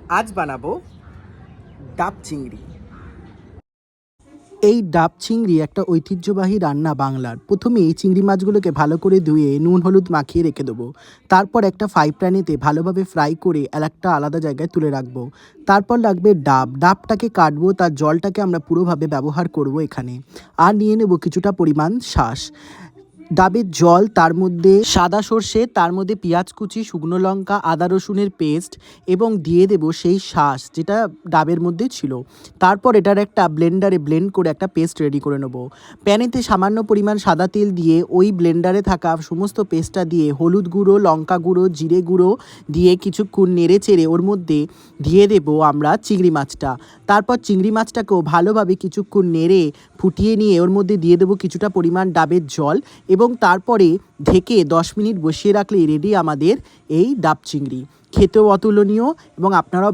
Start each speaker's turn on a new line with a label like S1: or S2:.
S1: আজ বানাবো ডাব চিংড়ি। এই ডাব চিংড়ি একটা ঐতিহ্যবাহী রান্না বাংলার। প্রথমে এই চিংড়ি মাছগুলোকে ভালো করে ধুয়ে নুন হলুদ মাখিয়ে রেখে দেবো। তারপর একটা ফ্রাই প্যানেতে ভালোভাবে ফ্রাই করে একটা আলাদা জায়গায় তুলে রাখবো। তারপর লাগবে ডাব। ডাবটাকে কাটবো, তার জলটাকে আমরা পুরোভাবে ব্যবহার করব এখানে। আর নিয়ে নেব কিছুটা পরিমাণ শাঁস। ডাবের জল, তার মধ্যে সাদা সর্ষে, তার মধ্যে পেঁয়াজ কুচি, শুকনো লঙ্কা, আদা রসুনের পেস্ট এবং দিয়ে দেব সেই শাঁস যেটা ডাবের মধ্যে ছিল। তারপর এটার একটা ব্লেন্ডারে ব্লেন্ড করে একটা পেস্ট রেডি করে নেব। প্যানেতে সামান্য পরিমাণ সাদা তেল দিয়ে ওই ব্লেন্ডারে থাকা সমস্ত পেস্টটা দিয়ে হলুদ গুঁড়ো, লঙ্কা গুঁড়ো, জিরে গুঁড়ো দিয়ে কিছুক্ষণ নেড়ে চেড়ে ওর মধ্যে দিয়ে দেব আমরা চিংড়ি মাছটা। তারপর চিংড়ি মাছটাকেও ভালোভাবে কিছুক্ষণ নেড়ে ফুটিয়ে নিয়ে ওর মধ্যে দিয়ে দেবো কিছুটা পরিমাণ ডাবের জল এবং তারপরে ঢেকে 10 মিনিট বসিয়ে রাখলেই রেডি আমাদের এই ডাব চিংড়ি। খেতেও অতুলনীয় এবং আপনারাও